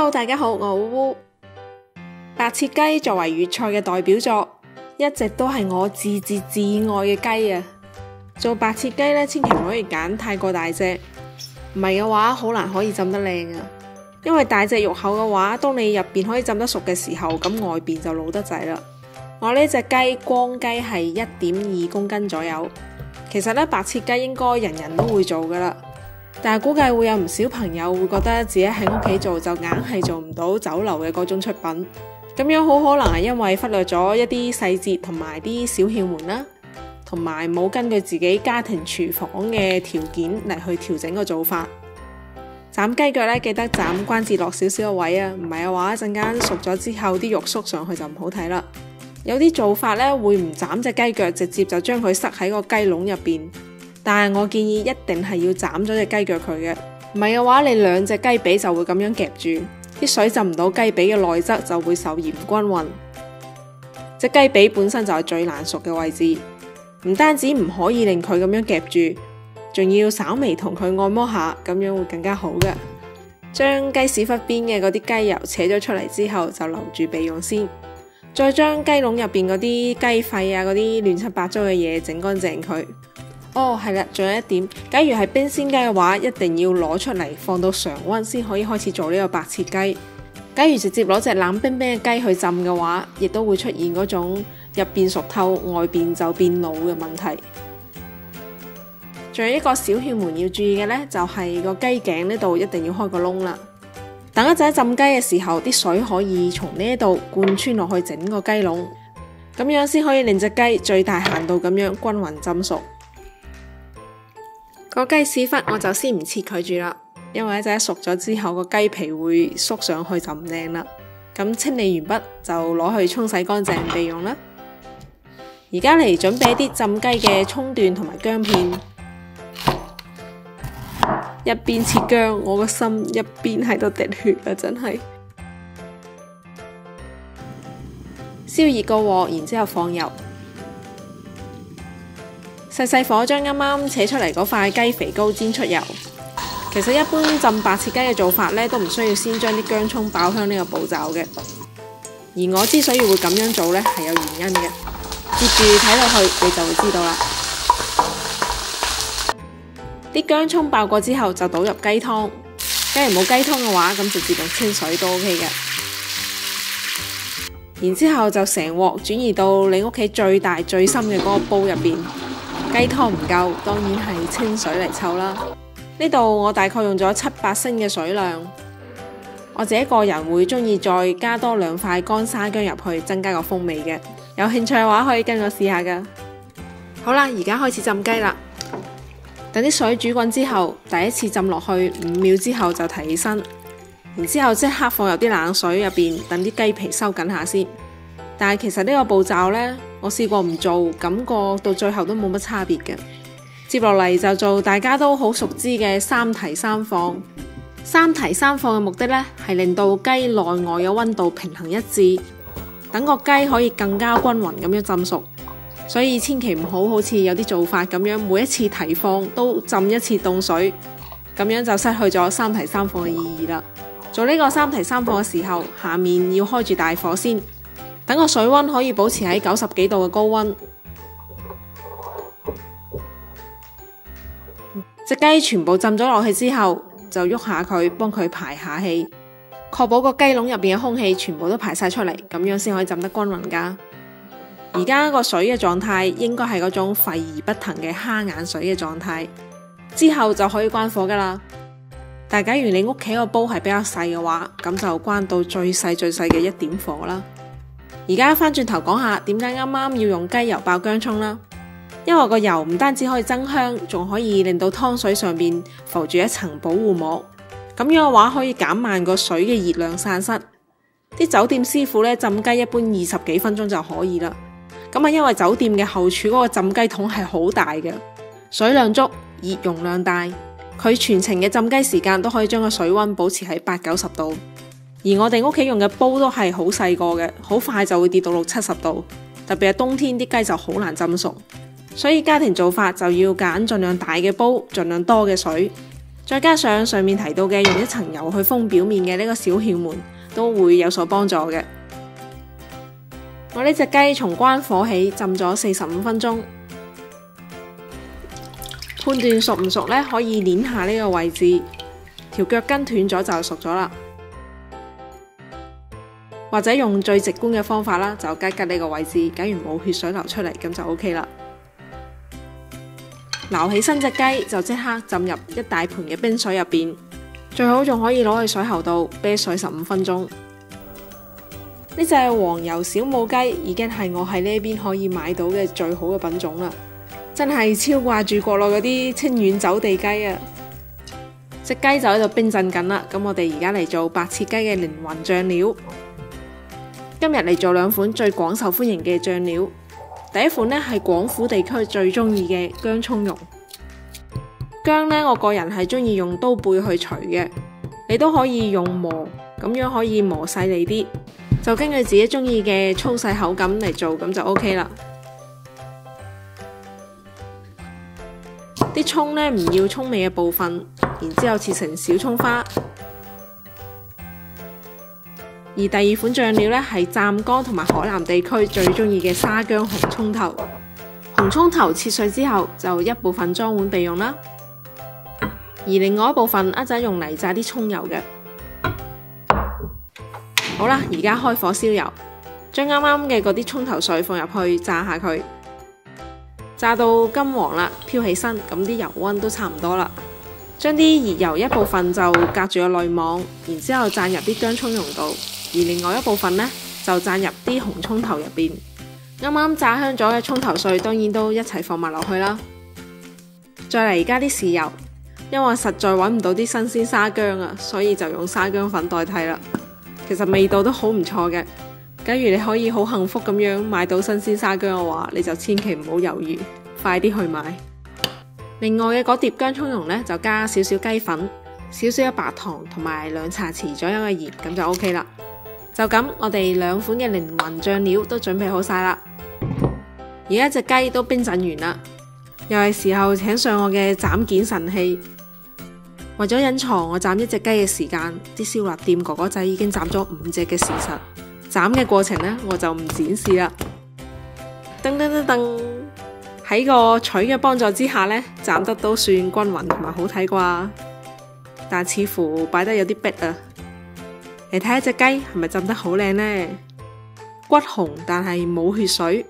Hello， 大家好，我係烏烏。白切雞作為粵菜嘅代表作，一直都係我至愛嘅雞啊！做白切雞咧，千祈唔可以揀太過大隻，唔係嘅話好難可以浸得靚啊！因為大隻肉厚嘅話，當你入邊可以浸得熟嘅時候，咁外邊就老得滯啦。我呢隻雞光雞係1.2公斤左右。其實咧，白切雞應該人人都會做噶啦，但係估計會有唔少朋友會覺得自己喺屋企做就硬係做唔到酒樓嘅嗰種出品。咁樣好可能係因為忽略咗一啲細節同埋啲小竅門啦，同埋冇根據自己家庭廚房嘅條件嚟去調整個做法。斬雞腳咧，記得斬關節落少少嘅位啊，唔係嘅話一陣間熟咗之後啲肉縮上去就唔好睇啦。有啲做法咧會唔斬隻雞腳，直接就將佢塞喺個雞籠入邊，但係我建議一定係要斬咗隻雞腳佢嘅，唔係嘅話你兩隻雞髀就會咁樣夾住，啲水浸唔到雞髀嘅內側就會受鹽均勻。隻雞髀本身就係最難熟嘅位置，唔單止唔可以令佢咁樣夾住，仲要稍微同佢按摩下，咁樣會更加好嘅。將雞屎忽邊嘅嗰啲雞油扯咗出嚟之後，就留住備用先。再將雞籠入邊嗰啲雞肺啊，嗰啲亂七八糟嘅嘢整乾淨佢。哦，係啦，仲有一點，假如係冰鮮雞嘅話，一定要攞出嚟放到常溫先可以開始做呢個白切雞。假如直接攞隻冷冰冰嘅雞去浸嘅話，亦都會出現嗰種入邊熟透，外邊就變老嘅問題。仲有一個小竅門要注意嘅呢，就係個雞頸呢度一定要開個窿啦。等一陣浸雞嘅時候，啲水可以從呢度貫穿落去整個雞籠，咁樣先可以令隻雞最大限度咁樣均勻浸熟。個雞屎忽我就先唔切佢住啦，因為一陣熟咗之後個雞皮會縮上去就唔靚啦。咁清理完畢就攞去沖洗乾淨備用啦。而家嚟準備啲浸雞嘅蔥段同埋薑片。一邊切薑，我個心一邊喺度滴血啊！真係燒熱個鑊，然之後放油，細火將啱啱扯出嚟嗰塊雞肥膏煎出油。其實一般浸白切雞嘅做法呢，都唔需要先將啲薑蔥爆香呢個步驟嘅。而我之所以會咁樣做呢，係有原因嘅。接住睇落去，你就會知道啦。啲薑蔥爆過之後就倒入雞湯，假如冇雞湯嘅話，咁直接用清水都 OK 嘅。然之後就成鑊轉移到你屋企最大最深嘅嗰個煲入邊。雞湯唔夠，當然係清水嚟湊啦。呢度我大概用咗7-8升嘅水量。我自己個人會中意再加多2塊乾沙薑入去，增加個風味嘅。有興趣嘅話可以跟我試下噶。好啦，而家開始浸雞啦。等啲水煮滾之後，第一次浸落去5秒之後就提起身，然之後即刻放入啲冷水入邊，等啲雞皮收緊下先。但係其實呢個步驟呢，我試過唔做，感覺到最後都冇乜差別嘅。接落嚟就做大家都好熟知嘅3提3放。3提3放嘅目的呢，係令到雞內外嘅溫度平衡一致，等個雞可以更加均勻咁樣浸熟。所以千祈唔好好似有啲做法咁樣，每一次提放都浸一次凍水，咁樣就失去咗3提3放嘅意義啦。做呢個3提3放嘅時候，下面要開住大火先，等個水溫可以保持喺90幾度嘅高溫。隻雞全部浸咗落去之後，就喐下佢，幫佢排下氣，確保個雞籠入邊嘅空氣全部都排晒出嚟，咁樣先可以浸得均勻噶。而家個水嘅狀態應該係嗰種沸而不騰嘅蝦眼水嘅狀態，之後就可以關火噶啦。但假如你屋企個煲係比較細嘅話，咁就關到最細嘅1點火啦。而家翻轉頭講下點解啱啱要用雞油爆薑蔥啦，因為個油唔單止可以增香，仲可以令到湯水上面浮住一層保護膜，咁樣嘅話可以減慢個水嘅熱量散失。啲酒店師傅呢，浸雞一般20幾分鐘就可以啦。咁因為酒店嘅後廚嗰個浸雞桶係好大嘅，水量足，熱容量大，佢全程嘅浸雞時間都可以將個水溫保持喺80-90度。而我哋屋企用嘅煲都係好細個嘅，好快就會跌到60-70度，特別係冬天啲雞就好難浸熟，所以家庭做法就要揀盡量大嘅煲，盡量多嘅水。再加上上面提到嘅用一層油去封表面嘅呢個小竅門，都會有所幫助嘅。我呢隻雞從關火起浸咗45分鐘，判斷熟唔熟呢？可以捏下呢個位置，條腳筋斷咗就熟咗啦。或者用最直觀嘅方法啦，就吉呢個位置，假如冇血水流出嚟，咁就 OK 啦。撈起身隻雞就即刻浸入一大盆嘅冰水入邊，最好仲可以攞去水喉度啤水15分鐘。呢隻黃油小母雞已經係我喺呢邊可以買到嘅最好嘅品種啦，真係超掛住國內嗰啲清遠走地雞啊！隻雞就喺度冰鎮緊啦，咁我哋而家嚟做白切雞嘅靈魂醬料。今日嚟做兩款最廣受歡迎嘅醬料。第一款呢係廣府地區最中意嘅薑蔥蓉。薑呢，我個人係中意用刀背去除嘅，你都可以用磨，咁樣可以磨細膩啲，就根據自己中意嘅粗細口感嚟做，咁就 OK 啦。啲蔥呢，唔要蔥尾嘅部分，然之後切成小蔥花。而第二款醬料呢，係湛江同埋海南地區最中意嘅沙薑紅蔥頭。紅蔥頭切碎之後，就一部分裝碗備用啦。而另外一部分一陣用嚟炸啲蔥油嘅。好啦，而家開火燒油，將啱啱嘅嗰啲蔥頭碎放入去炸下佢，炸到金黃啦，飄起身，咁啲油溫都差唔多啦。將啲熱油一部分就隔住個濾網，然之後蘸入啲薑蔥蓉度。而另外一部分呢，就蘸入啲紅蔥頭入邊，啱啱炸香咗嘅蔥頭碎當然都一齊放埋落去啦。再嚟加啲豉油，因為我實在揾唔到啲新鮮沙薑啊，所以就用沙薑粉代替啦。其實味道都好唔錯嘅。假如你可以好幸福咁樣買到新鮮沙薑嘅話，你就千祈唔好猶豫，快啲去買。另外嘅嗰碟薑蔥蓉呢，就加少少雞粉、少少嘅白糖同埋2茶匙左右嘅鹽，咁就 OK 啦。就咁，我哋兩款嘅靈魂醬料都準備好晒啦。而家隻雞都冰鎮完啦，又係時候請上我嘅斬件神器。為咗隱藏我斬一隻雞嘅時間，啲燒臘店哥哥仔已經斬咗5隻嘅事實。斬嘅過程呢，我就唔展示啦。噔噔噔噔，喺個錘嘅幫助之下呢，斬得都算均勻同埋好睇啩，但似乎擺得有啲逼啊。你睇下隻雞係咪浸得好靚呢？骨紅但係冇血水，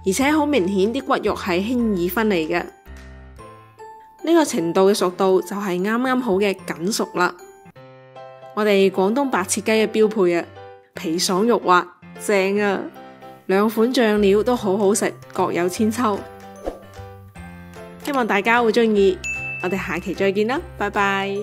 而且好明顯啲骨肉係輕易分離嘅。呢個程度嘅熟度就係啱啱好嘅緊熟啦。我哋廣東白切雞嘅標配啊，皮爽肉滑，正啊！兩款醬料都好好食，各有千秋。希望大家會鍾意。我哋下期再見啦，拜拜。